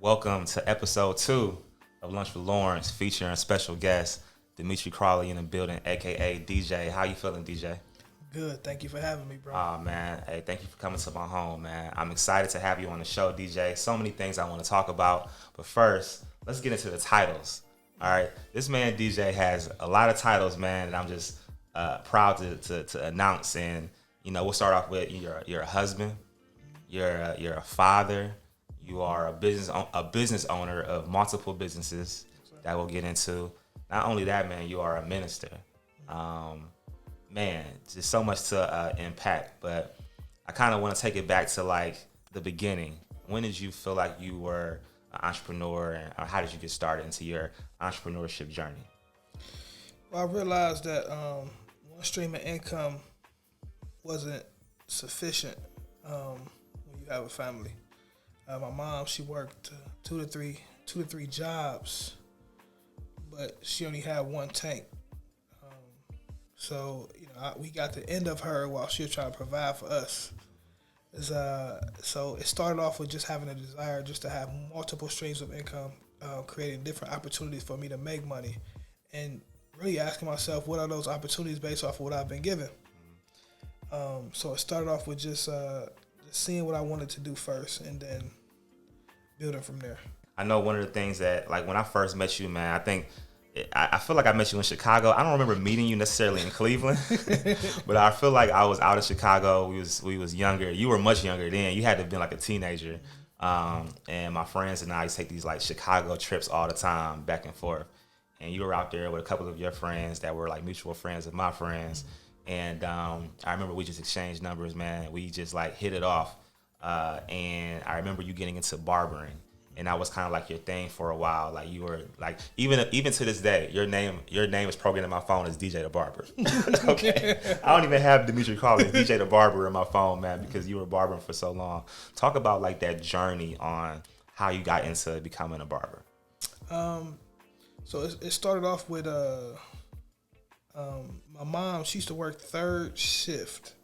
Welcome to episode 2 of Lunch with Lawrence, featuring special guest Demetri Crawley in the building, aka DJ. How you feeling, DJ? Good. Thank you for having me, bro. Oh man, hey, thank you for coming to my home, man. I'm excited to have you on the show, DJ. So many things I want to talk about, but first, let's get into the titles. All right, this man DJ has a lot of titles, man, and I'm just proud to announce. And you know, we'll start off with you're a husband, you're a father, you are a business owner of multiple businesses that we'll get into. Not only that, man, you are a minister. Man, just so much to impact. But I kind of want to take it back to like the beginning. When did you feel like you were an entrepreneur, and how did you get started into your entrepreneurship journey? Well, I realized that one stream of income wasn't sufficient when you have a family. My mom, she worked two to three jobs, but she only had one tank. So we got the end of her while she was trying to provide for us. So it started off with just having a desire just to have multiple streams of income, creating different opportunities for me to make money, and really asking myself, what are those opportunities based off of what I've been given? So it started off with just seeing what I wanted to do first, and then building from there. I know one of the things that, like, when I first met you, man, I feel like I met you in Chicago. I don't remember meeting you necessarily in Cleveland, but I feel like I was out in Chicago. We was younger. You were much younger then. You had to have been like a teenager. And my friends and I used to take these like Chicago trips all the time, back and forth. And you were out there with a couple of your friends that were like mutual friends of my friends. And I remember we just exchanged numbers, man. We just like hit it off. And I remember you getting into barbering. And that was kind of like your thing for a while. Like you were like, even to this day, your name is programmed in my phone as DJ the Barber. Okay, I don't even have Demetri Crawley as DJ the Barber in my phone, man, because you were barbering for so long. Talk about like that journey on how you got into becoming a barber. So it started off with my mom. She used to work third shift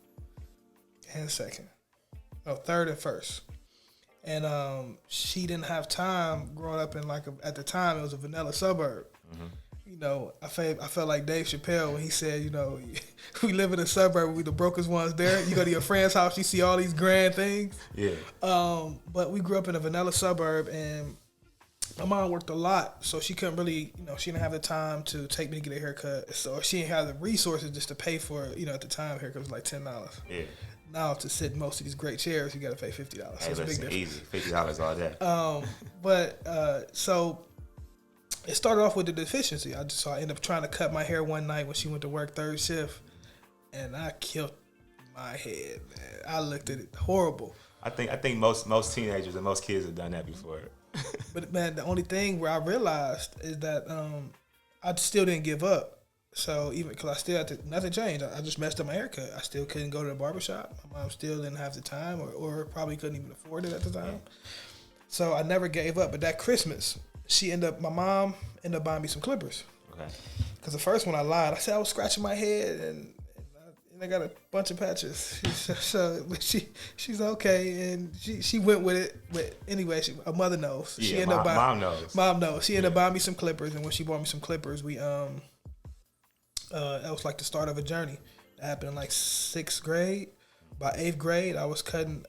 and third and first. And she didn't have time growing up in at the time it was a vanilla suburb. Mm-hmm. I felt like Dave Chappelle when he said, we live in a suburb, we the brokest ones there. You go to your friend's house, you see all these grand things. Yeah. But we grew up in a vanilla suburb, and my mom worked a lot, so she couldn't really, she didn't have the time to take me to get a haircut. So she didn't have the resources just to pay for, at the time, haircut was like $10. Yeah. Now to sit in most of these great chairs, you got to pay $50. So hey, it's a big difference. Easy, $50 all day. So it started off with the deficiency. I ended up trying to cut my hair one night when she went to work third shift, and I killed my head, man. I looked at it horrible. I think most teenagers and most kids have done that before. But man, the only thing where I realized is that I still didn't give up. So even because I still had to, nothing changed. I just messed up my haircut. I still couldn't go to the barbershop. My mom still didn't have the time, or probably couldn't even afford it at the time. So I never gave up. But that Christmas, my mom ended up buying me some clippers. Okay. Because the first one I lied. I said I was scratching my head and I got a bunch of patches. But she's okay, and she went with it. But anyway, her mother knows. Yeah, mom knows. Mom knows. She ended up buying me some clippers, and when she bought me some clippers, we that was like the start of a journey. That happened in like 6th grade. By 8th grade, I was cutting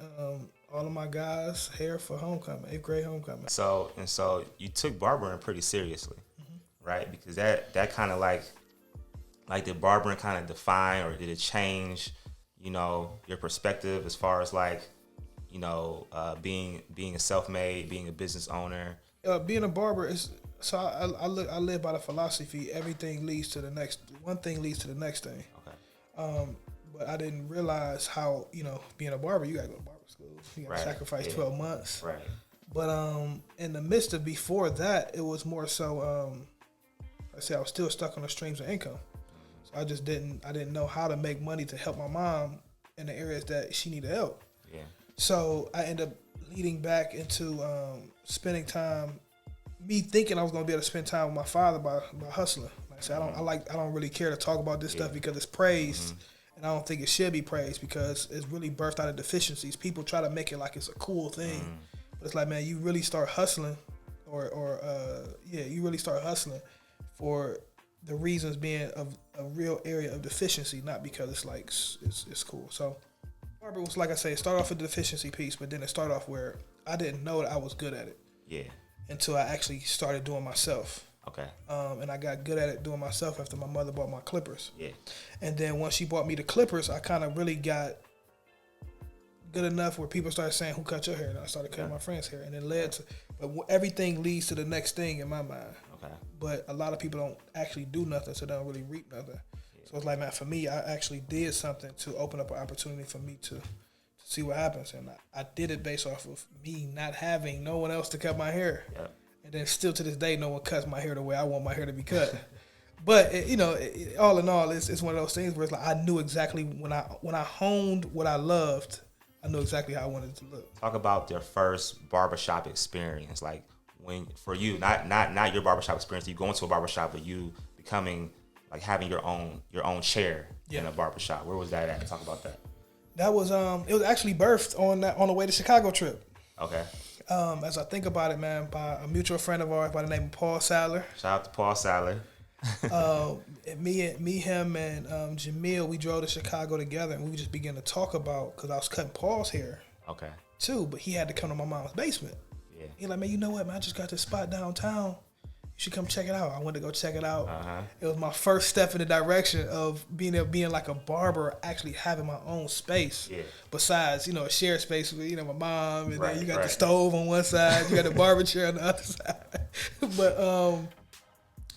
all of my guys' hair for homecoming, 8th grade homecoming. So you took barbering pretty seriously, right? Because that kind of like did barbering kind of define, or did it change, your perspective as far as like, being a self-made, being a business owner? Being a barber is. So I live by the philosophy, everything leads to the next. One thing leads to the next thing. Okay. But I didn't realize how, being a barber, you got to go to barber school. You got to sacrifice 12 months. Right. But in the midst of before that, it was more so, I was still stuck on the streams of income. So I didn't know how to make money to help my mom in the areas that she needed help. Yeah. So I ended up leading back into spending time, me thinking I was going to be able to spend time with my father by hustling. Like I said, I don't really care to talk about this stuff because it's praised, and I don't think it should be praised because it's really birthed out of deficiencies. People try to make it like it's a cool thing, But it's like, man, you really start hustling, you really start hustling for the reasons being of a real area of deficiency, not because it's like it's cool. So Barber was, like I say, it started off with the deficiency piece, but then it started off where I didn't know that I was good at it. Yeah. Until I actually started doing myself. Okay. And I got good at it doing myself after my mother bought my clippers. Yeah. And then once she bought me the clippers, I kind of really got good enough where people started saying, "Who cut your hair?" And I started cutting my friend's hair, and it led to. But everything leads to the next thing in my mind. Okay. But a lot of people don't actually do nothing, so they don't really reap nothing. Yeah. So it's like, man, for me, I actually did something to open up an opportunity for me to see what happens, and I did it based off of me not having no one else to cut my hair. Yep. And then still to this day, no one cuts my hair the way I want my hair to be cut. But all in all, it's one of those things where it's like I knew exactly when I honed what I loved, I knew exactly how I wanted it to look. Talk about your first barbershop experience, like when for you, not your barbershop experience. You go into a barbershop, but you becoming like having your own chair in a barbershop. Where was that at? Talk about that. That was it was actually birthed on the way to Chicago trip. Okay. As I think about it, man, by a mutual friend of ours by the name of Paul Sadler. Shout out to Paul Sadler. me, him, and Jamil, we drove to Chicago together, and we just began to talk about, because I was cutting Paul's hair. Okay. Too, but he had to come to my mom's basement. Yeah. He like, man, you know what, man? I just got this spot downtown. You should come check it out. I went to go check it out. Uh-huh. It was my first step in the direction of being like a barber, actually having my own space. Yeah. Besides, a shared space with, my mom, and then you got the stove on one side, you got the barber chair on the other side. But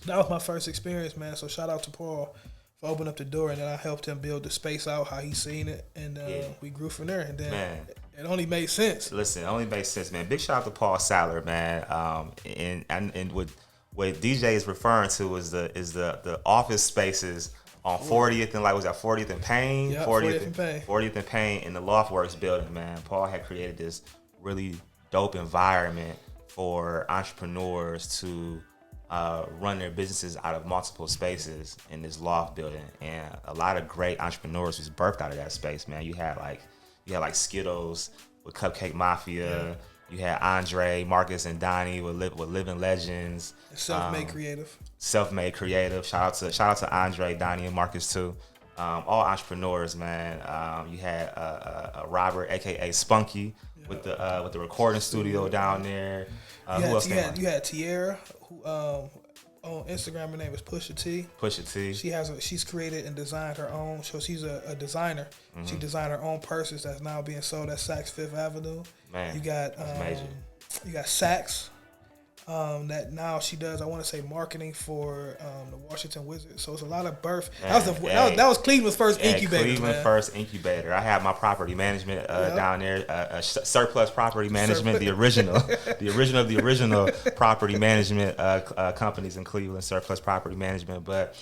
that was my first experience, man. So shout out to Paul for opening up the door, and then I helped him build the space out, how he seen it, and we grew from there. And then it only made sense. Listen, it only made sense, man. Big shout out to Paul Sadler, man. And what DJ is referring to is the office spaces on 40th and 40th and Payne? Yep, 40th and Payne. 40th and Payne in the Loftworks building, man. Paul had created this really dope environment for entrepreneurs to run their businesses out of multiple spaces in this loft building. And a lot of great entrepreneurs was birthed out of that space, man. You had like Skittles with Cupcake Mafia. Yeah. You had Andre, Marcus, and Donnie with Living Legends. Self-made creative. Self-made creative. Shout out to Andre, Donnie, and Marcus too. All entrepreneurs, man. You had Robert, aka Spunky, with the recording studio down there. Who else? You had Tierra, who on Instagram, her name is Pusha T. Pusha T. She's created and designed her own. So she's a designer. Mm-hmm. She designed her own purses that's now being sold at Saks Fifth Avenue. Man, you got Saks. That now she does, I want to say, marketing for the Washington Wizards. So it's a lot of birth. Man, that was Cleveland's first incubator. Cleveland's first incubator. I have my property management down there, Surplus Property Management, the original property management companies in Cleveland, Surplus Property Management. But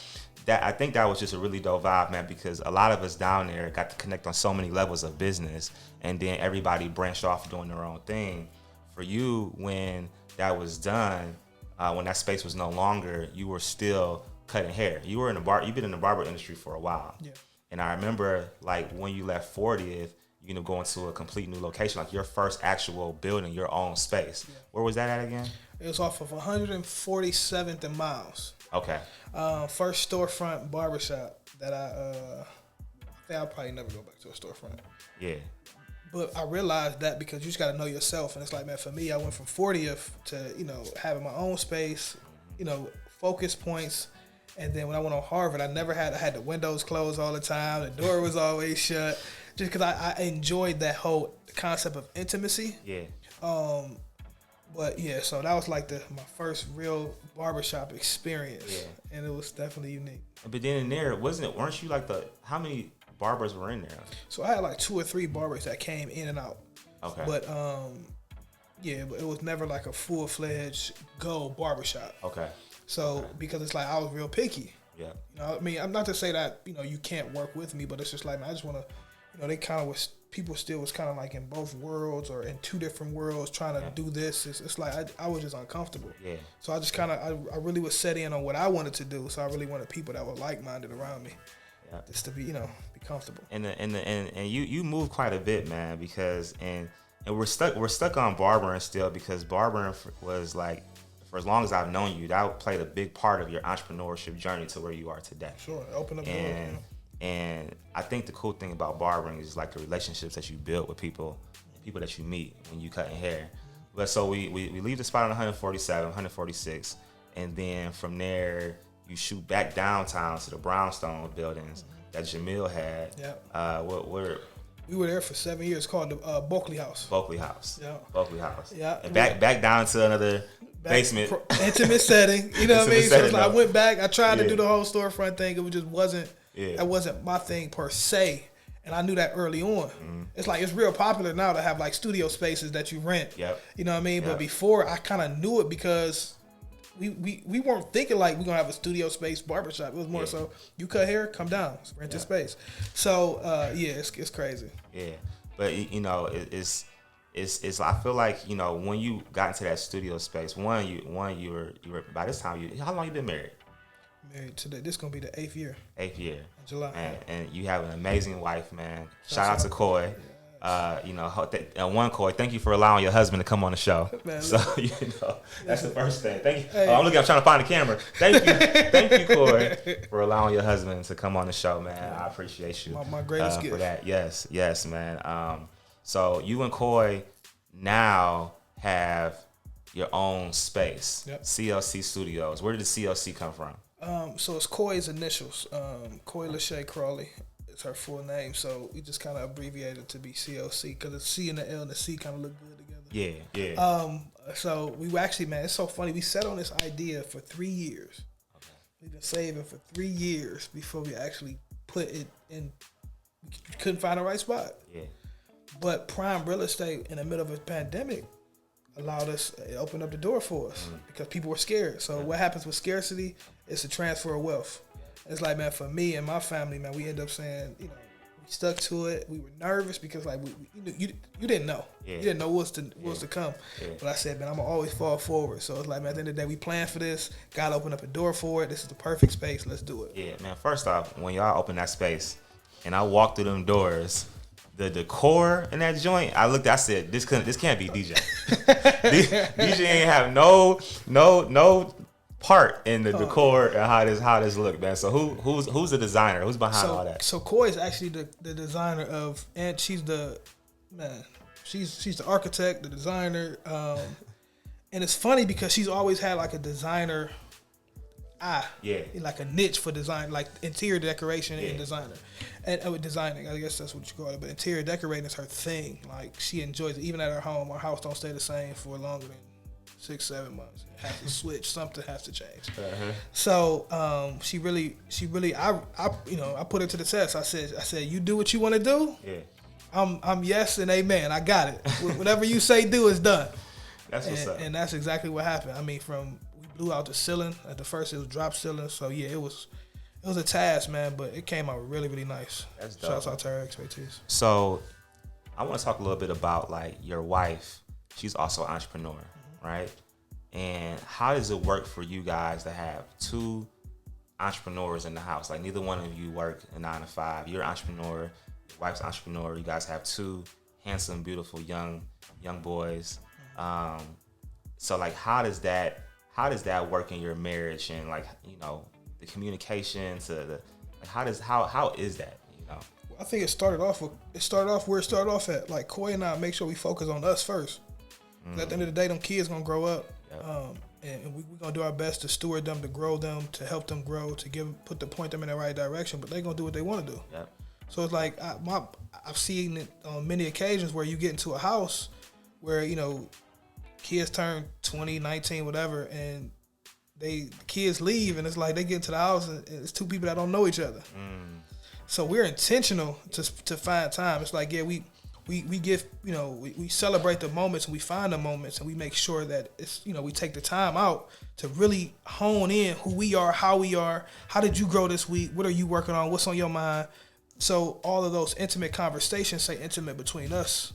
I think that was just a really dope vibe, man, because a lot of us down there got to connect on so many levels of business, and then everybody branched off doing their own thing. For you, when that was done, when that space was no longer, you were still cutting hair. You were you've been in the barber industry for a while. Yeah. And I remember, like, when you left 40th, you know, going to a complete new location, like your first actual building, your own space. Yeah. Where was that at again? It was off of 147th and Miles. Okay. First storefront barbershop that I think I'll probably never go back to a storefront. Yeah. But I realized that because you just got to know yourself. And it's like, man, for me, I went from 40th to, you know, having my own space, you know, focus points. And then when I went on Harvard, I had the windows closed all the time. The door was always shut. Just because I enjoyed that whole concept of intimacy. Yeah. But yeah, so that was like my first real barbershop experience. Yeah. And it was definitely unique. But then in there, weren't you like how many barbers were in there? So I had like 2 or 3 barbers that came in and out. Okay. But but it was never like a full-fledged barbershop. Okay. So because it's like I was real picky. Yeah. You know, I mean, I'm not to say that, you know, you can't work with me, but it's just like, man, I just want to, you know, they kind of people still was kind of like in both worlds or in 2 different worlds trying to do this. It's like I was just uncomfortable. Yeah. So I just kind of, I really was set in on what I wanted to do. So I really wanted people that were like-minded around me. Yeah. Just to be, you know, be comfortable. And you move quite a bit, man, because in And we're stuck on barbering still, because barbering was like, for as long as I've known you, that played a big part of your entrepreneurship journey to where you are today. Sure, open up doors. And I think the cool thing about barbering is like the relationships that you build with people that you meet when you cutting hair. But so we leave the spot on 147, 146, and then from there you shoot back downtown to the brownstone buildings that Jamil had. Yeah. We were there for 7 years, called the Bulkley House. Bulkley House. Yeah. Bulkley House. Yeah. And back down to another basement. Intimate setting. You know what I mean? So it's like I went back. I tried to do the whole storefront thing. It just wasn't. Yeah. That wasn't my thing per se. And I knew that early on. Mm-hmm. It's like, it's real popular now to have like studio spaces that you rent. Yep. You know what I mean? Yep. But before, I kind of knew it because we weren't thinking like we're going to have a studio space barbershop. It was more so, you cut hair, come down, rent this space. So, it's crazy. Yeah. But, you know, it's I feel like, you know, when you got into that studio space, you were by this time, how long you been married? Married today. This is going to be the 8th year. 8th year. In July. And you have an amazing wife, man. Shout out to Coy. You know, one, Coy, thank you for allowing your husband to come on the show. Man, so, you know, that's the first thing. Thank you. Hey. I'm trying to find the camera. Thank you, Coy, for allowing your husband to come on the show, man. I appreciate you. My greatest gift. For that. Yes, man. So you and Coy now have your own space. Yep. CLC Studios. Where did the CLC come from? So it's Coy's initials. Coy Lachey Crawley is her full name. So we just kind of abbreviated to be CLC because the C and the L and the C kind of look good together. Yeah. So we actually, man, it's so funny. We sat on this idea for 3 years. Okay. We've been saving for 3 years before we actually put it in. We couldn't find the right spot. Yeah. But prime real estate in the middle of a pandemic allowed us, it opened up the door for us because people were scared. So what happens with scarcity is the transfer of wealth. It's like, man, for me and my family, man, we end up saying, you know, we stuck to it. We were nervous because like you didn't know. Yeah. You didn't know what's to come. Yeah. But I said, man, I'm gonna always fall forward. So it's like, man, at the end of the day, we planned for this. God opened up a door for it. This is the perfect space. Let's do it. Yeah, man. First off, when y'all open that space and I walked through them doors, the decor in that joint, I said, this can't be DJ. DJ ain't have no part in the decor and how this look, man. So who's the designer? Who's behind all that? So Coy is actually the designer of, and she's the architect, the designer. And it's funny because she's always had like a designer eye, like a niche for design, like interior decoration and designer, and designing. I guess that's what you call it. But interior decorating is her thing. Like she enjoys it. Even at her home, our house don't stay the same for longer than 6-7 months. It has to switch. Something has to change. Uh-huh. So she really, I put her to the test. I said, you do what you want to do. Yeah. I'm yes and amen. I got it. Whatever you say, do is done. That's what's up. And that's exactly what happened. I mean, we blew out the ceiling. At the first, it was drop ceiling. So yeah, it was a task, man, but it came out really, really nice. That's dope. Shouts out to her expertise. So I want to talk a little bit about like your wife. She's also an entrepreneur, right? And how does it work for you guys to have two entrepreneurs in the house? Like neither one of you work a 9 to 5. You're an entrepreneur. Your wife's an entrepreneur. You guys have two handsome, beautiful young boys. So like, how does that work in your marriage, and like, you know, the communication to the, like, how is that, you know? I think it started off where it started off at. Like Coy and I make sure we focus on us first. Mm-hmm. At the end of the day, them kids gonna grow up, and we're gonna do our best to steward them, to grow them, to help them grow, to point them in the right direction. But they gonna do what they want to do. Yep. So it's like I've seen it on many occasions where you get into a house where, you know, kids turn 20, 19, whatever, and the kids leave, and it's like they get into the house and it's two people that don't know each other. Mm. So we're intentional to find time. It's like, yeah, we give, you know, we celebrate the moments and we find the moments and we make sure that it's, you know, we take the time out to really hone in who we are, how did you grow this week, what are you working on, what's on your mind. So all of those intimate conversations stay intimate between us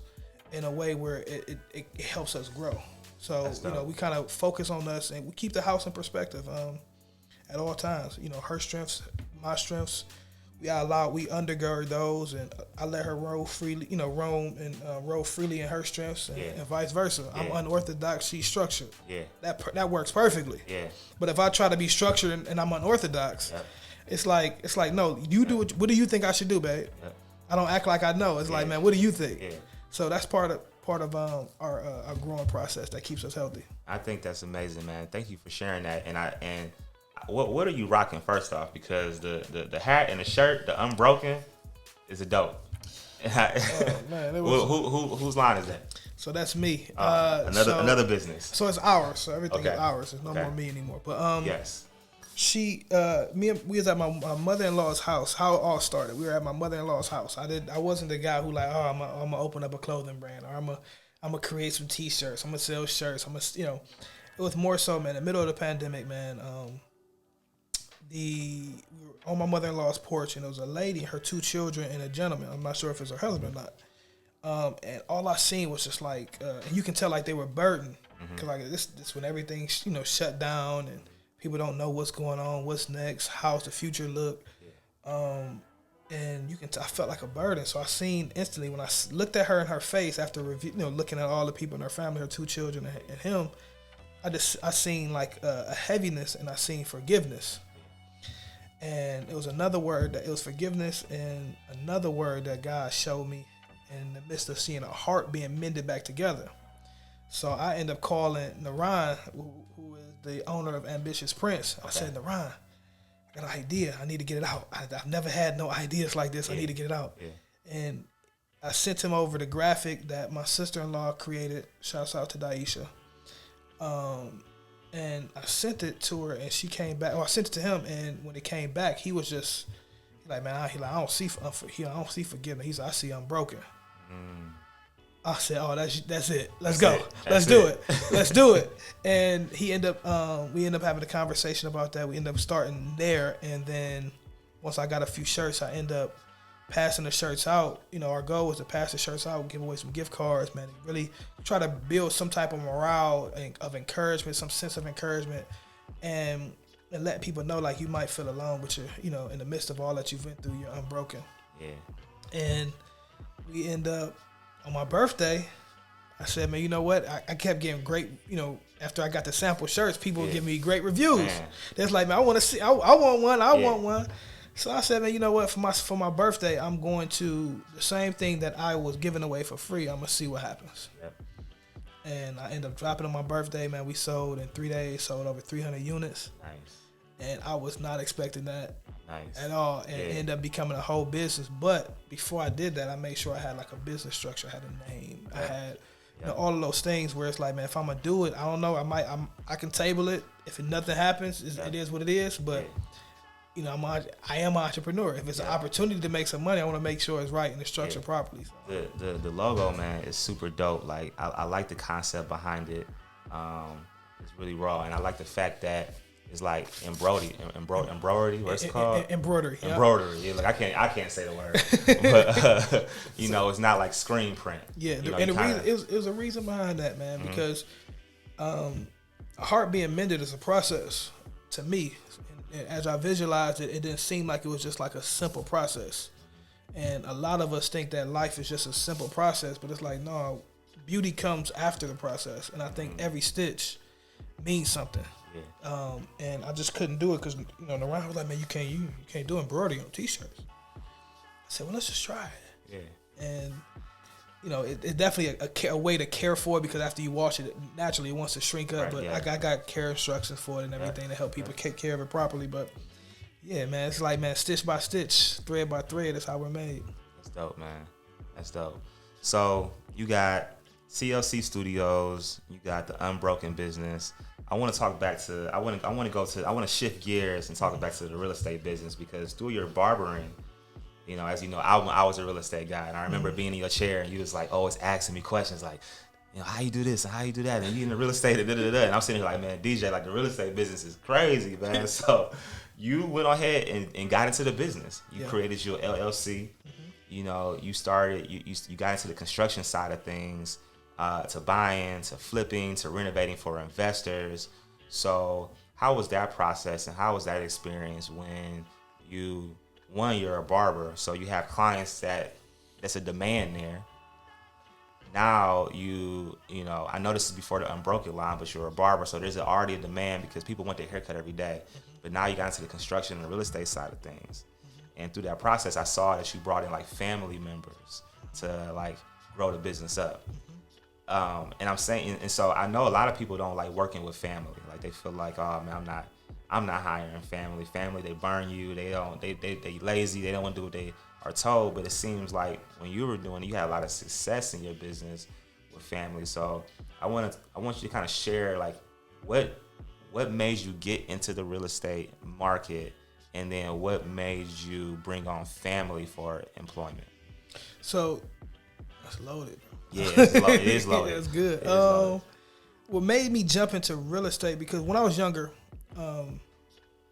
in a way where it helps us grow. So, you know, we kind of focus on us and we keep the house in perspective at all times. You know, her strengths, my strengths. we undergird those, and I let her roll freely, roll freely in her strengths, and vice versa. Yeah. I'm unorthodox, she's structured. Yeah, that works perfectly. Yeah. But if I try to be structured and I'm unorthodox, it's like no, you do what do you think I should do, babe? I don't act like I know. It's like, man, what do you think? Yeah. So that's part of our growing process that keeps us healthy. I think that's amazing, man. Thank you for sharing that. And what are you rocking first off? Because the hat and the shirt, the unbroken, is a dope. Man, whose line is that? So that's me. Another business. So it's ours. So everything is ours. There's no more me anymore. But yes. We was at my mother-in-law's house. How it all started. We were at my mother-in-law's house. I wasn't the guy who like, I'm gonna open up a clothing brand, or I'm gonna create some T-shirts. I'm gonna sell shirts. It was more so, man. In the middle of the pandemic, man. We were on my mother-in-law's porch, and there was a lady, her 2 children, and a gentleman. I'm not sure if it's her husband or not. And all I seen was just like, and you can tell like they were burdened, because like this when everything shut down and people don't know what's going on, what's next, how's the future look, and you can I felt like a burden. So I seen instantly when I looked at her in her face after looking at all the people in her family, her 2 children and him, I seen like a heaviness, and I seen forgiveness. And it was another word it was forgiveness, and another word that God showed me in the midst of seeing a heart being mended back together. So I ended up calling Naran, who is the owner of Ambitious Prince. I said, Naran, I got an idea. I need to get it out. I've never had no ideas like this. I need to get it out. Yeah. And I sent him over the graphic that my sister-in-law created. Shouts out to Daisha. And I sent it to her, and she came back. I sent it to him, and when it came back, he was just like, man, I don't see forgiveness. He said, I see unbroken. I said, oh, that's it. Let's go. Let's do it. Let's do it. And we end up having a conversation about that. We end up starting there, and then once I got a few shirts, I end up passing the shirts out. Our goal was to pass the shirts out, give away some gift cards, man, and really try to build some type of morale of encouragement, some sense of encouragement, and let people know like you might feel alone, but you're, in the midst of all that you've been through, you're unbroken. Yeah. And we end up on my birthday. I said, man, you know what? I kept getting great, after I got the sample shirts, people would give me great reviews. That's like, man, I want to see, I want one, I want one. So I said, man, you know what? For my birthday, I'm going to the same thing that I was giving away for free. I'm gonna see what happens. Yep. And I ended up dropping on my birthday, man. We sold in 3 days, sold over 300 units. Nice. And I was not expecting that at all, and it ended up becoming a whole business. But before I did that, I made sure I had like a business structure, I had a name, I had all of those things where it's like, man, if I'm gonna do it, I don't know, I can table it. If nothing happens, it is what it is. But I am an entrepreneur. If it's an opportunity to make some money, I want to make sure it's right and it's structured properly. So. The logo, man, is super dope. Like I like the concept behind it. It's really raw, and I like the fact that it's like embroidery. What's it called? Embroidery. Yeah. Embroidery. Yeah, like I can't say the word, but it's not like screen print. Yeah, it was a reason behind that, man, because a heart being mended is a process to me. As I visualized it, it didn't seem like it was just like a simple process. And a lot of us think that life is just a simple process, but it's like, no, beauty comes after the process. And I think every stitch means something. Yeah. And I just couldn't do it because, Naran was like, man, you can't do embroidery on T-shirts. I said, well, let's just try it. Yeah. And it's definitely a way to care for it, because after you wash it, naturally it wants to shrink up. Right, but I got care instructions for it and everything to help people take care of it properly. But yeah, man, it's like, man, stitch by stitch, thread by thread, that's how we're made. That's dope, man. That's dope. So you got CLC Studios, you got the Unbroken business. I want to talk back to. I want to shift gears and talk back to the real estate business, because through your barbering. As you know, I was a real estate guy, and I remember being in your chair, and you was like always asking me questions like, how you do this and how you do that, and you in the real estate, and and I'm sitting here like, man, DJ, like the real estate business is crazy, man. So you went ahead and got into the business. You created your LLC. Mm-hmm. You started. You got into the construction side of things, to buying, to flipping, to renovating for investors. So how was that process, and how was that experience when you one, you're a barber, so you have clients that's a demand there. Now you know, I know this is before the Unbroken line, but you're a barber, so there's already a demand because people want their haircut every day. But now you got into the construction and the real estate side of things. And through that process, I saw that you brought in like family members to like grow the business up. And I'm saying, and so I know a lot of people don't like working with family. Like they feel like, oh man, I'm not hiring family. Family, they burn you. They lazy. They don't want to do what they are told. But it seems like when you were doing it, you had a lot of success in your business with family. So I want you to kind of share like what made you get into the real estate market, and then what made you bring on family for employment. So that's loaded. Yeah, it is loaded. Yeah, that's good. What made me jump into real estate, because when I was younger, I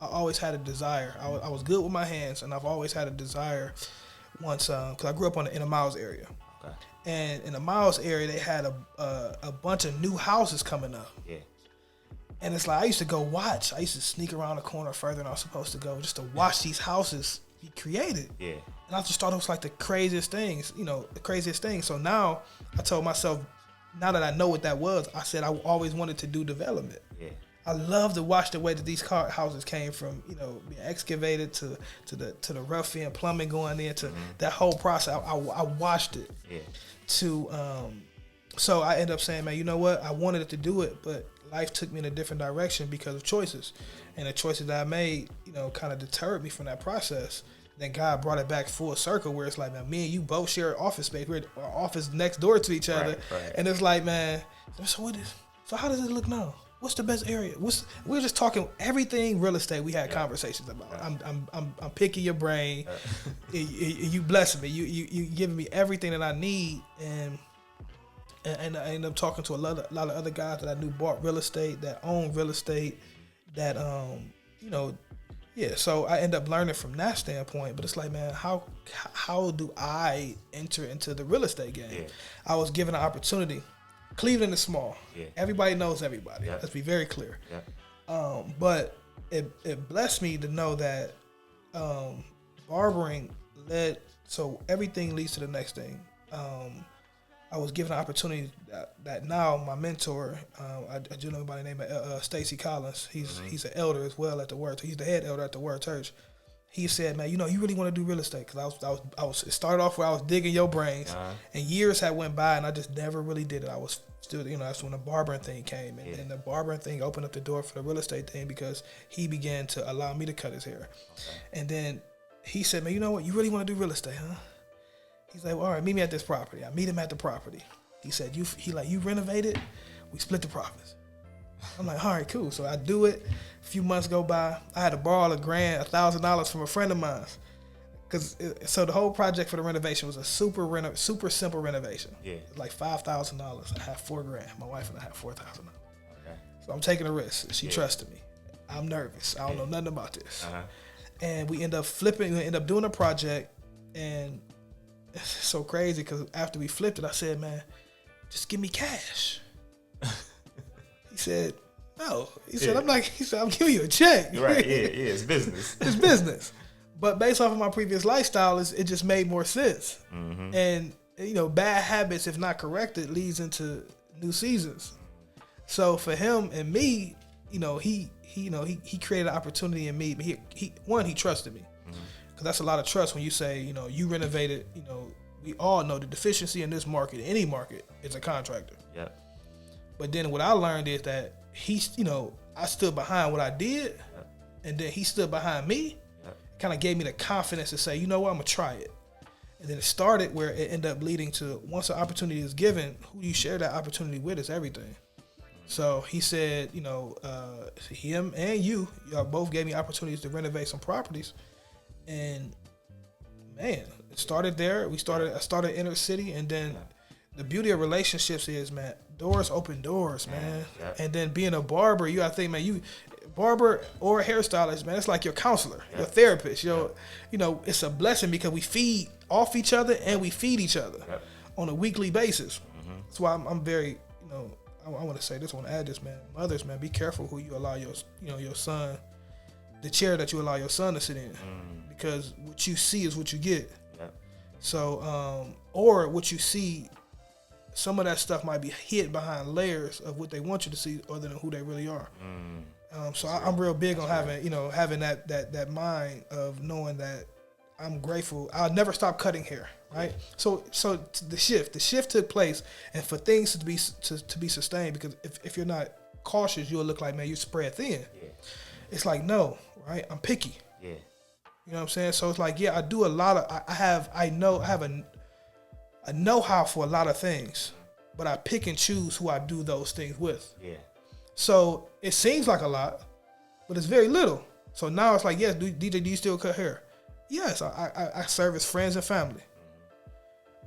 always had a desire. I was good with my hands, and I've always had a desire once, because I grew up in the Miles area. Okay. And in the Miles area, they had a bunch of new houses coming up. Yeah. And it's like I used to go watch. I used to sneak around the corner further than I was supposed to go just to watch these houses be created. Yeah. And I just thought it was like the craziest things, the craziest thing. So now I told myself, now that I know what that was, I said I always wanted to do development. Yeah. I love to watch the way that these houses came from, being excavated to the rough end plumbing going into that whole process. I watched it. Yeah. So I ended up saying, man, you know what? I wanted to do it, but life took me in a different direction because of choices. And the choices that I made, kind of deterred me from that process. Then God brought it back full circle where it's like, man, me and you both share office space. We're our office next door to each other. Right. And it's like, man, so how does it look now? What's the best area? We're just talking everything real estate. We had conversations about. I'm picking your brain. You blessing me. You giving me everything that I need. And I ended up talking to a lot of other guys that I knew bought real estate, that own real estate, that So I end up learning from that standpoint. But it's like, man, how do I enter into the real estate game? Yeah. I was given an opportunity. Cleveland is small. Yeah. Everybody knows everybody. Yeah. Let's be very clear. Yeah. But it blessed me to know that barbering led. So everything leads to the next thing. I was given an opportunity that now my mentor, a gentleman by the name of Stacy Collins, he's an elder as well at the Word. He's the head elder at the Word Church. He said, man, you really want to do real estate? Because it started off where I was digging your brains, and years had went by, and I just never really did it. I was still, that's when the Barbering thing came, and the Barbering thing opened up the door for the real estate thing because he began to allow me to cut his hair. Okay. And then he said, man, you know what? You really want to do real estate, huh? He's like, well, all right, meet me at this property. I meet him at the property. He said, you renovated? We split the profits. I'm like, all right, cool. So I do it. A few months go by. I had to borrow $1,000 from a friend of mine. So the whole project for the renovation was a super simple renovation. Yeah. Like $5,000. I had $4,000. My wife and I had $4,000. Okay. So I'm taking a risk. She trusted me. I'm nervous. I don't know nothing about this. Uh-huh. And we end up flipping. We end up doing a project, and it's so crazy because after we flipped it, I said, man, just give me cash. He said, no. He said, I'm giving you a check. Right, yeah, it's business. It's business. But based off of my previous lifestyle, it just made more sense. Mm-hmm. And, bad habits, if not corrected, leads into new seasons. So for him and me, he created an opportunity in me. He trusted me. Because that's a lot of trust when you say, you renovated, we all know the deficiency in this market, any market, is a contractor. Yeah. But then what I learned is that I stood behind what I did, and then he stood behind me. Yeah. Kind of gave me the confidence to say, you know what, I'm going to try it. And then it started where it ended up leading to, once an opportunity is given, who you share that opportunity with is everything. So he said, him and y'all both gave me opportunities to renovate some properties. And man, it started there. I started inner city, and then the beauty of relationships is, man, doors open doors, man. Yeah. And then being a barber, you gotta think, man, barber or hairstylist, man, it's like your counselor, your therapist. It's a blessing because we feed off each other and we feed each other on a weekly basis. Mm-hmm. That's why I'm very, I want to say this, I want to add this, man. Mothers, man, be careful who you allow your son the chair that you allow your son to sit in, because what you see is what you get. Yep. So, or what you see, some of that stuff might be hid behind layers of what they want you to see, other than who they really are. So I'm real big on having that mind of knowing that I'm grateful. I'll never stop cutting hair, right? So the shift took place, and for things to be sustained, because if you're not cautious, you'll look like, man, you spread thin. Yeah. It's like, no, right? I'm picky. Yeah. You know what I'm saying? So it's like, yeah, I do a lot of. I have a know-how for a lot of things, but I pick and choose who I do those things with. Yeah. So it seems like a lot, but it's very little. So now it's like, yes, DJ, do you still cut hair? Yes, I service friends and family.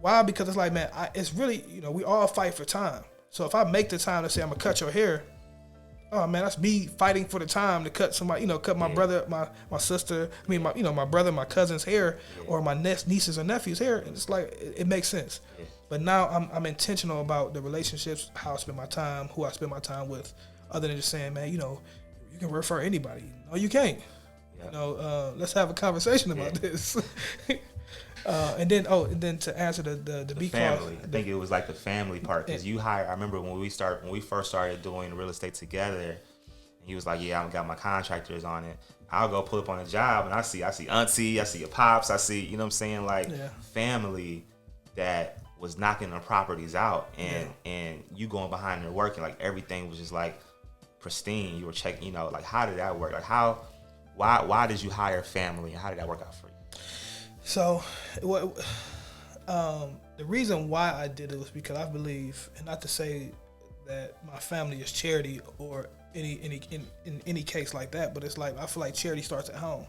Why? Because it's like, man, it's really, we all fight for time. So if I make the time to say I'm gonna cut your hair, oh man, that's me fighting for the time to cut somebody, cut my brother, my sister, my brother, my cousin's hair, or my nieces or nephews' hair, and it's like it makes sense. Yeah. But now I'm intentional about the relationships, how I spend my time, who I spend my time with, other than just saying, man, you can refer anybody. No, you can't. Yep. Let's have a conversation about this. And then to answer the B family. I think it was like the family part, because I remember when we first started doing real estate together, and he was like, yeah, I got my contractors on it. I'll go pull up on a job, and I see auntie, I see your pops, I see, you know what I'm saying, like family that was knocking the properties out, and you going behind there working, like everything was just like pristine. You were checking, like how did that work? Like why did you hire family, and how did that work out for you? So, the reason why I did it was because I believe, and not to say that my family is charity or in any case like that, but it's like I feel like charity starts at home.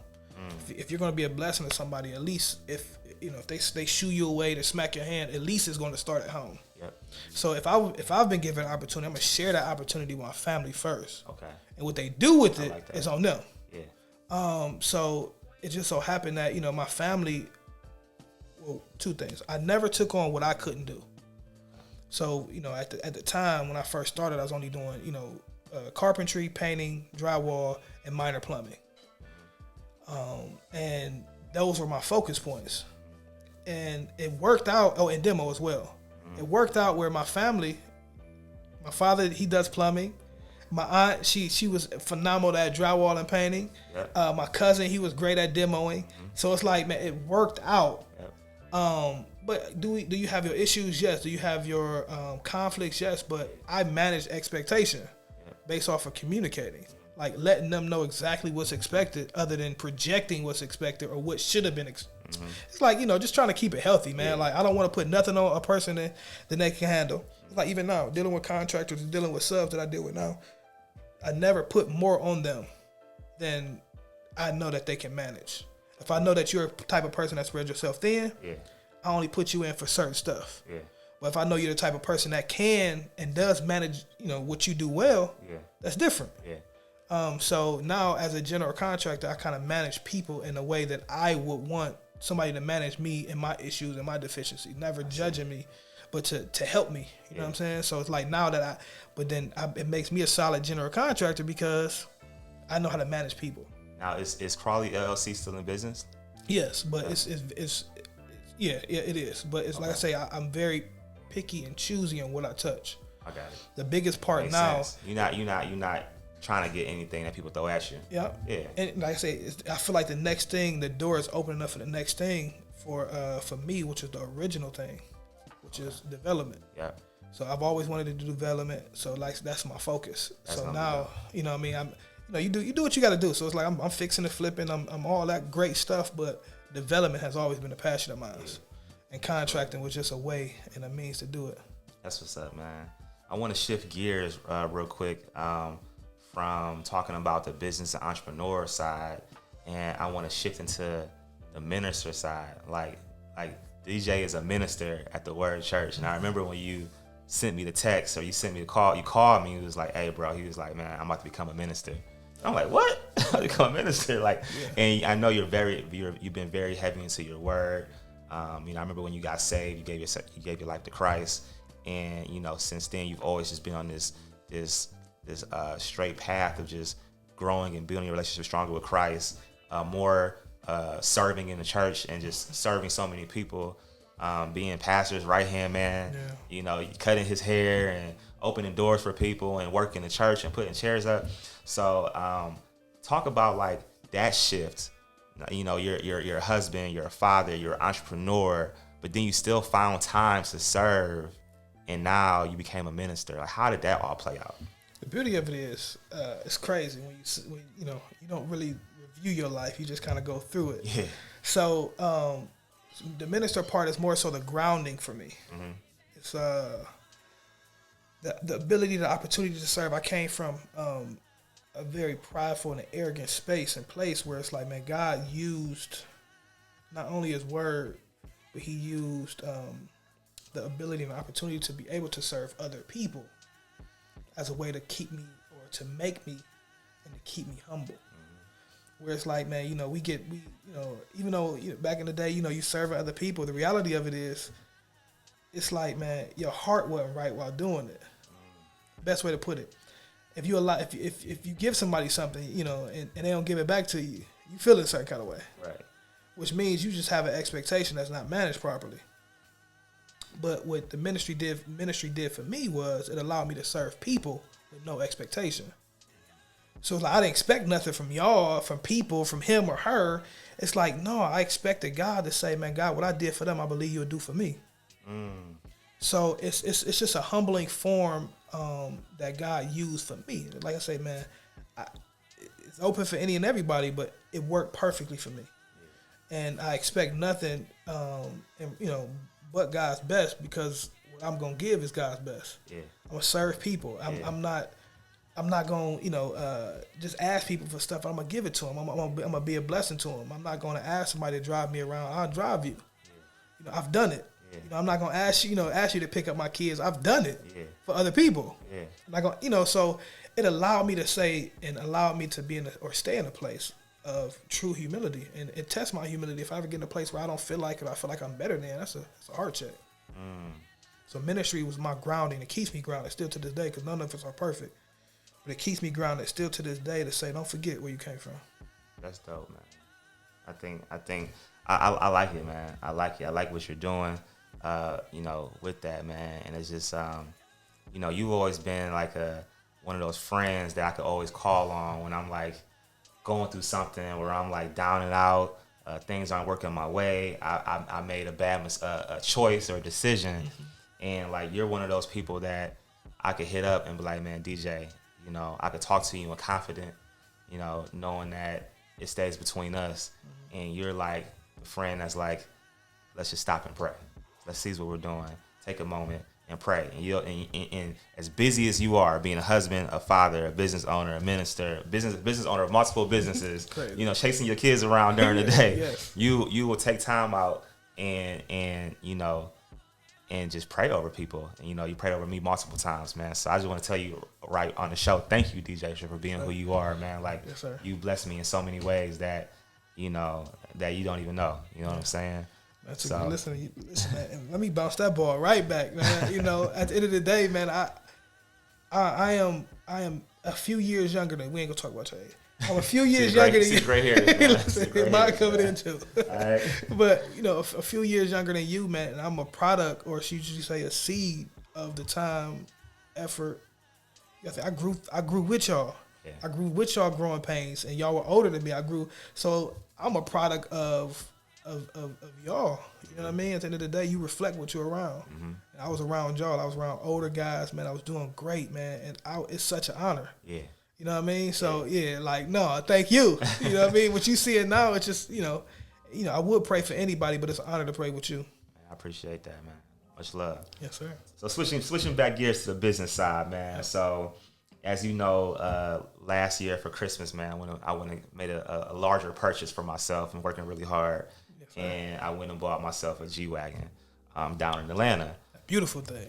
If you're going to be a blessing to somebody, at least if they shoo you away to smack your hand, at least it's going to start at home. Yep. So if I've been given an opportunity, I'm going to share that opportunity with my family first. Okay. And what they do with it is on them. Yeah. So it just so happened that, my family, well, two things. I never took on what I couldn't do. So, at the time when I first started, I was only doing, carpentry, painting, drywall, and minor plumbing. And those were my focus points. And it worked out, and demo as well. It worked out where my family, my father, he does plumbing. My aunt, she was phenomenal at drywall and painting. Yep. My cousin, he was great at demoing. So it's like, man, it worked out. Yep. But do you have your issues? Yes. Do you have your conflicts? Yes. But I manage expectation based off of communicating, like letting them know exactly what's expected, other than projecting what's expected or what should have been. It's like, just trying to keep it healthy, man. Yeah. Like I don't want to put nothing on a person that they can handle. Like even now, dealing with contractors and dealing with subs that I deal with now, I never put more on them than I know that they can manage. If I know that you're a type of person that spreads yourself thin, I only put you in for certain stuff. Yeah. But if I know you're the type of person that can and does manage, what you do well, that's different. Yeah. So now as a general contractor, I kind of manage people in a way that I would want somebody to manage me and my issues and my deficiencies, never judging me, but to help me. You know what I'm saying? So it's like now that it makes me a solid general contractor because I know how to manage people. Now, is Crawley LLC still in business? Yes, but it is. But it's like I say, I'm very picky and choosy on what I touch. I got it. The biggest part makes now, sense. You're not trying to get anything that people throw at you. Yeah. And like I say, I feel like the door is opening up for the next thing for me, which is the original thing, which is development. Yeah. So I've always wanted to do development. So like that's my focus. So now, you do what you got to do. So it's like I'm fixing and flipping. I'm all that great stuff, but development has always been a passion of mine. Yeah. And contracting was just a way and a means to do it. That's what's up, man. I want to shift gears real quick from talking about the business and entrepreneur side, and I want to shift into the minister side. Like DJ is a minister at the Word Church, and I remember when you sent me the text or you sent me the call, you called me. He was like, "Hey, bro," he was like, "Man, I'm about to become a minister." I'm like, "What? I become a minister?" And I know you've been very heavy into your word. I remember when you got saved, you gave your life to Christ, and since then you've always just been on this straight path of just growing and building your relationship stronger with Christ, more serving in the church and just serving so many people, being pastor's right-hand man, you know, cutting his hair and opening doors for people and working the church and putting chairs up. So talk about like that shift. You know, you're a husband, you're a father, you're an entrepreneur, but then you still found time to serve, and now you became a minister. Like, how did that all play out? The beauty of it is, it's crazy when you know, you don't really review your life, you just kind of go through it. Yeah. So the minister part is more so the grounding for me. Mm-hmm. It's the ability, the opportunity to serve. I came from a very prideful and arrogant space and place where it's like, man, God used not only his word, but he used the ability and opportunity to be able to serve other people as a way to keep me, or to make me, and to keep me humble. Mm-hmm. Where it's like, man, you know, even though back in the day, you know, you serving other people, the reality of it is, it's like, man, your heart wasn't right while doing it. Best way to put it. If you give somebody something, you know, and they don't give it back to you, you feel a certain kind of way. Right. Which means you just have an expectation that's not managed properly. But what the ministry did for me was it allowed me to serve people with no expectation. So it's like I didn't expect nothing from y'all, from people, from him or her. It's like, no, I expected God to say, man, God, what I did for them, I believe you'll do for me. Mm. So it's just a humbling form that God used for me. Like I say, man, it's open for any and everybody, but it worked perfectly for me. Yeah. And I expect nothing, but God's best, because what I'm gonna give is God's best. Yeah. I'm gonna serve people. I'm not gonna just ask people for stuff. I'm gonna give it to them. I'm gonna be a blessing to them. I'm not gonna ask somebody to drive me around. I'll drive you. Yeah. I've done it. Yeah. I'm not gonna ask you to pick up my kids. I've done it for other people. Yeah. I'm not gonna, so it allowed me to say and allowed me to be stay in a place of true humility, and it tests my humility. If I ever get in a place where I don't feel like it, I feel like I'm better than, that's a hard check. Mm. So ministry was my grounding. It keeps me grounded still to this day, because none of us are perfect, but it keeps me grounded still to this day to say, don't forget where you came from. That's dope, man. I think I like it, man. I like it. I like what you're doing, with that, man. And it's just, you've always been like one of those friends that I could always call on when I'm like going through something where I'm like down and out, things aren't working my way. I made a bad choice or decision, and like you're one of those people that I could hit up and be like, man, DJ, I could talk to you in confident, knowing that it stays between us, and you're like the friend that's like, let's just stop and pray. Let's see what we're doing. Take a moment and pray. And as busy as you are, being a husband, a father, a business owner, a minister, business owner of multiple businesses, chasing your kids around during the day, yes. you will take time out and just pray over people. And, you prayed over me multiple times, man. So I just want to tell you right on the show, thank you, DJ, for being who you are, man. Like, yes, you blessed me in so many ways that you don't even know. You know what I'm saying? That's so. Listen, man, let me bounce that ball right back, man. At the end of the day, man, I am a few years younger than, we ain't gonna talk about your age. I'm a few years younger than you. Great hair, listen, mine coming in too. All right. But a few years younger than you, man, and I'm a product, or should you say a seed of the time, effort. I grew with y'all. Yeah. I grew with y'all growing pains, and y'all were older than me. So I'm a product of y'all. You know what I mean? At the end of the day, you reflect what you're around. Mm-hmm. And I was around y'all. I was around older guys, man. I was doing great, man. And it's such an honor. Yeah. You know what I mean? So, no, thank you. You know what I mean? What you see it now, it's just, I would pray for anybody, but it's an honor to pray with you. Man, I appreciate that, man. Much love. Yes, sir. So switching back gears to the business side, man. Yep. So, as you know, last year for Christmas, man, I went and made a larger purchase for myself and working really hard. And I went and bought myself a G-Wagon down in Atlanta. Beautiful thing.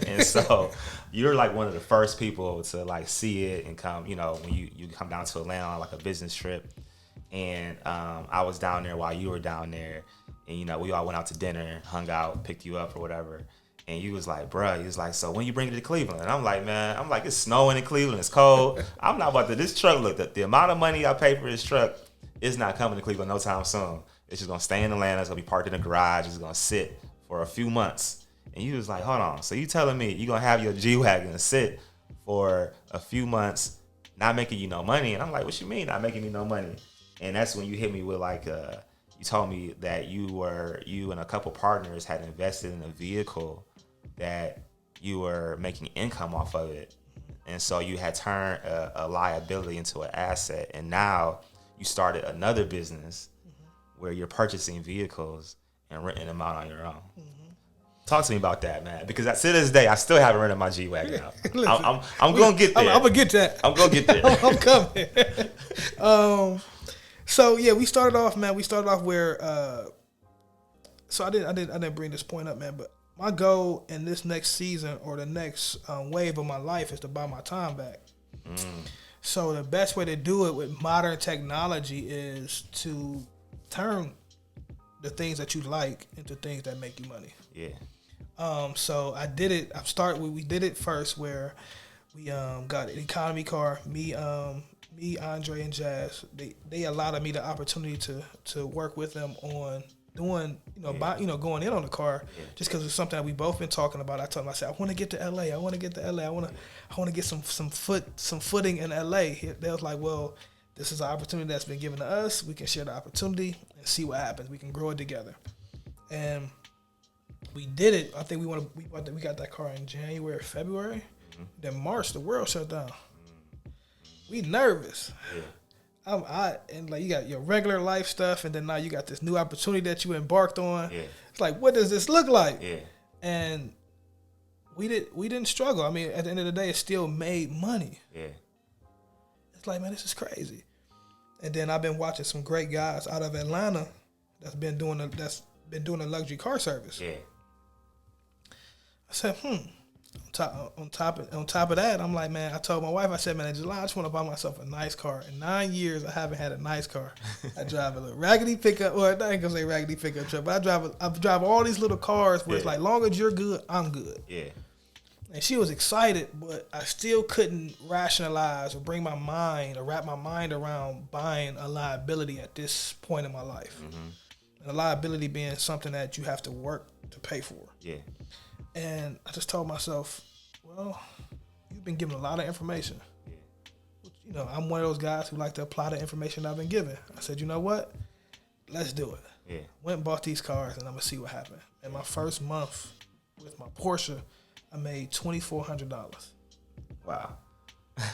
And so you're like one of the first people to like see it and come, when you come down to Atlanta on like a business trip. And I was down there while you were down there. And, we all went out to dinner, hung out, picked you up or whatever. And you was like, bruh, he was like, so when you bring it to Cleveland? And I'm like, man, it's snowing in Cleveland. It's cold. I'm not about to, this truck, look, the amount of money I pay for this truck is not coming to Cleveland no time soon. It's just going to stay in Atlanta. It's going to be parked in the garage. It's going to sit for a few months. And you was like, hold on. So you telling me you're going to have your G-Wagon sit for a few months, not making you no money? And I'm like, what you mean not making me no money? And that's when you hit me with like, you told me that you and a couple partners had invested in a vehicle that you were making income off of it. And so you had turned a liability into an asset. And now you started another business where you're purchasing vehicles and renting them out on your own. Talk to me about that, man. Because to this day, I still haven't rented my G-Wagon out. I'm going to get there. I'm going to get that. I'm going to get there. I'm coming. So, yeah, we started off where, so I didn't bring this point up, man, but my goal in this next season or the next wave of my life is to buy my time back. So the best way to do it with modern technology is to turn the things that you like into things that make you money. Yeah. So I did it. We did it first where we got an economy car. Me, Andre, and Jazz. They allowed me the opportunity to work with them on doing, going in on the car, just because it's something that we both been talking about. I told them, I said, I want to get to LA. I want to get get some footing in LA. They was like, well, this is an opportunity that's been given to us. We can share the opportunity and see what happens. We can grow it together. And we did it. I think we got that car in January, February. Then March, the world shut down. We nervous. Yeah. And like you got your regular life stuff, and then now you got this new opportunity that you embarked on. Yeah. It's like, what does this look like? Yeah. And we didn't struggle. I mean, at the end of the day, it still made money. Yeah. It's like, man, this is crazy. And then I've been watching some great guys out of Atlanta that's been doing a luxury car service. Yeah. I said, On top of that, I'm like, man, I told my wife, I said, man, in July, I just want to buy myself a nice car. In 9 years, I haven't had a nice car. I drive a little raggedy pickup, I ain't gonna say raggedy pickup truck, but I drive all these little cars where it's like, long as you're good, I'm good. Yeah. And she was excited, but I still couldn't rationalize or wrap my mind around buying a liability at this point in my life. And a liability being something that you have to work to pay for. Yeah. And I just told myself, well, you've been given a lot of information. Yeah. I'm one of those guys who like to apply the information I've been given. I said, you know what? Let's do it. Yeah. Went and bought these cars, and I'm going to see what happened. And my first month with my Porsche, I made $2,400. Wow.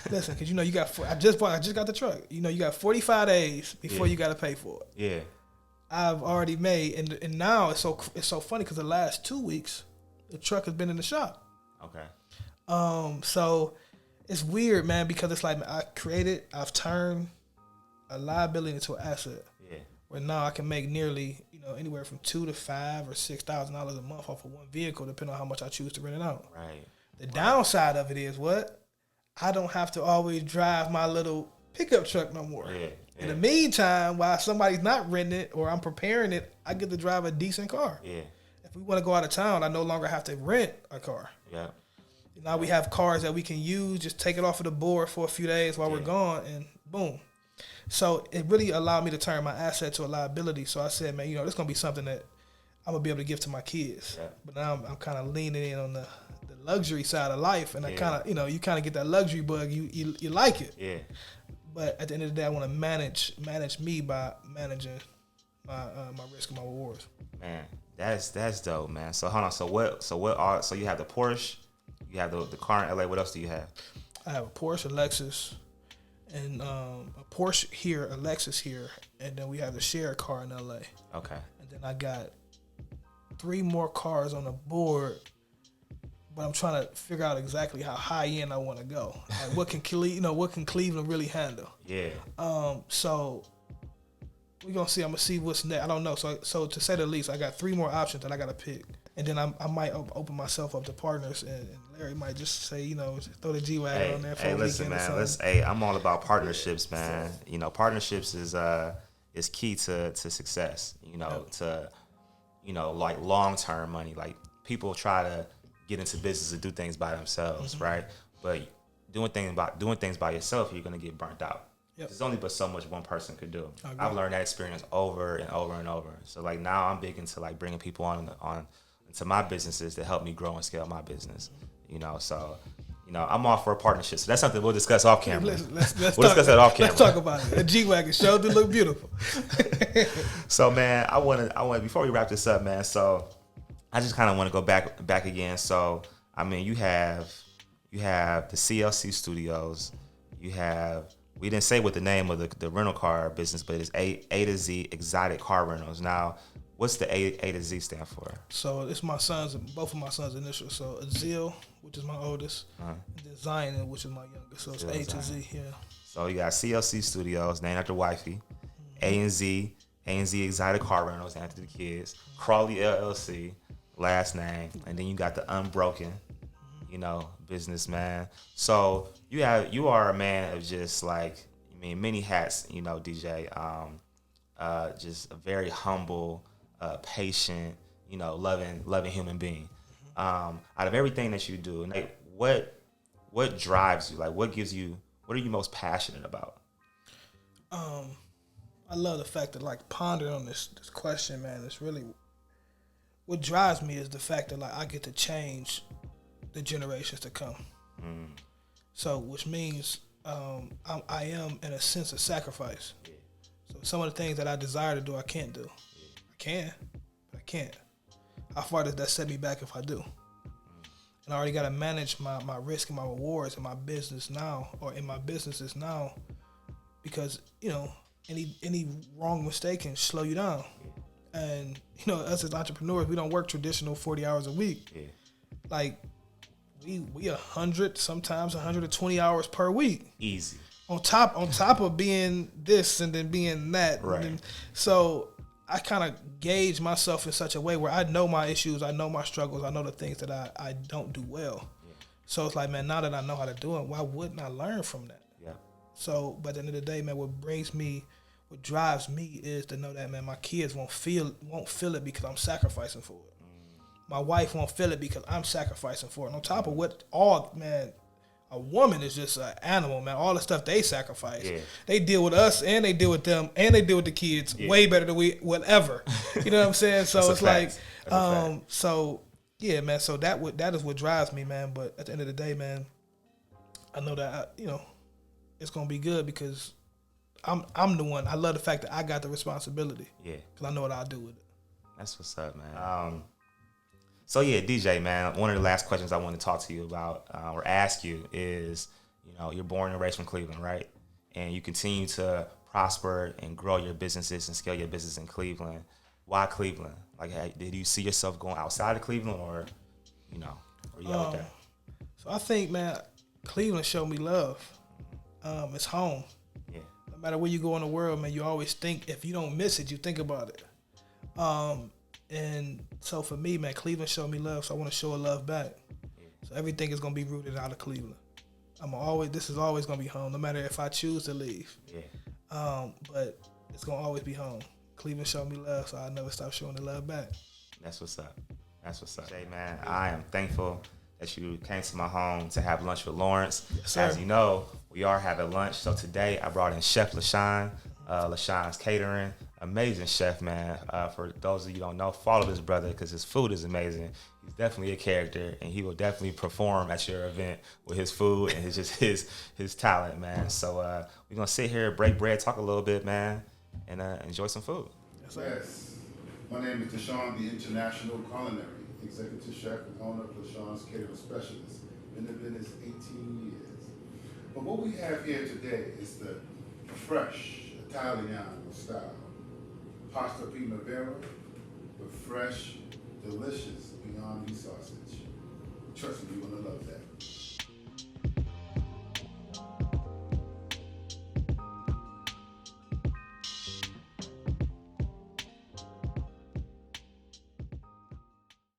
Listen, because I just got the truck. You got 45 days before you got to pay for it. Yeah. I've already made, and now it's so funny because the last 2 weeks, the truck has been in the shop. Okay. So it's weird, man, because it's like I've turned a liability into an asset. Yeah. Where now I can make nearly, anywhere from $2,000 to $5,000 or $6,000 a month off of one vehicle, depending on how much I choose to rent it out. Right. The downside of it is what? I don't have to always drive my little pickup truck no more. Yeah. In the meantime, while somebody's not renting it or I'm preparing it, I get to drive a decent car. Yeah. If we want to go out of town, I no longer have to rent a car. Yeah. Now we have cars that we can use, just take it off of the board for a few days while we're gone, and boom. So it really allowed me to turn my asset to a liability. So I said, man, this is going to be something that I'm going to be able to give to my kids. Yeah. But now I'm kind of leaning in on the luxury side of life, and I kind of, you kind of get that luxury bug. You like it. Yeah. But at the end of the day, I want to manage me by managing my risk and my rewards. Man, that's dope, man. So hold on. So you have the Porsche, you have the car in LA. What else do you have? I have a Porsche, a Lexus, and a Porsche here, a Lexus here, and then we have the shared car in LA. Okay. And then I got 3 more cars on the board, but I'm trying to figure out exactly how high end I want to go. Like what can Cleveland really handle? Yeah. So we're gonna see. I'm gonna see what's next. I don't know. So to say the least, I got 3 more options that I gotta pick, and then I might open myself up to partners, and Larry might just say, throw the G-Wagon on there for a weekend or something. I'm all about partnerships, man. Partnerships is key to success. To like long-term money. Like people try to get into business and do things by themselves, right? But doing things by yourself, you're gonna get burnt out. Yep. There's only but so much one person could do. I've learned that experience over and over and over. So like now I'm big into like bringing people on into my businesses to help me grow and scale my business. You know, so I'm all for a partnership. So that's something we'll discuss off camera. Let's discuss that off camera. Let's talk about it. A G-Wagon show do look beautiful. So man, I want before we wrap this up, man. So I just kind of want to go back again. So I mean, you have the CLC Studios. You have, we didn't say what the name of the rental car business, but it's A to Z Exotic Car Rentals. Now, what's the A to Z stand for? So it's both of my sons' initials. So Azil, which is my oldest, and then Zion, which is my youngest. So it's A to Z, yeah. So you got CLC Studios, named after wifey. A&Z Exotic Car Rentals, named after the kids. Crawley LLC, last name. And then you got the Unbroken, businessman. So you are a man of just like, many hats, DJ. Just a very humble, patient, loving human being. Out of everything that you do, like what drives you? Like what are you most passionate about? I love the fact that like pondering on this question, man. It's really what drives me is the fact that like I get to change the generations to come. So which means I am in a sense of sacrifice. So some of the things that I desire to do, I can't do. I can, but I can't. How far does that set me back if I do? And I already got to manage my risk and my rewards in my business now, or in my businesses now, because any wrong mistake can slow you down. And us as entrepreneurs, we don't work traditional 40 hours a week. Yeah. Like we 100, sometimes 120 hours per week. Easy. On top of being this and then being that. Right. And so I kind of gauge myself in such a way where I know my issues, I know my struggles, I know the things that I don't do well. Yeah. So it's like, man, now that I know how to do it, why wouldn't I learn from that? Yeah. So, but at the end of the day, man, what drives me is to know that, man, my kids won't feel it because I'm sacrificing for it. My wife won't feel it because I'm sacrificing for it. On top of a woman is just an animal, man. All the stuff they sacrifice. Yeah. They deal with us and they deal with them and they deal with the kids way better than we would ever. You know what I'm saying? So it's like, so yeah, man. So that is what drives me, man. But at the end of the day, man, I know that it's gonna be good because I'm the one. I love the fact that I got the responsibility. Yeah. Because I know what I'll do with it. That's what's up, man. So yeah, DJ, man, one of the last questions I want to talk to you about or ask you is, you're born and raised from Cleveland, right? And you continue to prosper and grow your businesses and scale your business in Cleveland. Why Cleveland? Like, did you see yourself going outside of Cleveland or you out there? So I think, man, Cleveland showed me love. It's home. Yeah. No matter where you go in the world, man, you always think, if you don't miss it, you think about it. And so for me, man, Cleveland showed me love, so I want to show a love back. Yeah. So everything is gonna be rooted out of Cleveland. This is always gonna be home, no matter if I choose to leave. Yeah. But it's gonna always be home. Cleveland showed me love, so I never stop showing the love back. That's what's up. Hey, man, I am thankful that you came to my home to have lunch with Lawrence. Yes, sir. As you know, we are having lunch. So today I brought in Chef LaShawn, LaShawn's Catering. Amazing chef, man. For those of you who don't know, follow this brother because his food is amazing. He's definitely a character, and he will definitely perform at your event with his food and his talent, man. So we're gonna sit here, break bread, talk a little bit, man, and enjoy some food. Yes. My name is Deshaun, the International Culinary Executive Chef and owner of LaShawn's Catering Specialist. Been in business 18 years. But what we have here today is the fresh Italian style pasta primavera with fresh, delicious Beyond Meat sausage. Trust me, you're gonna love that.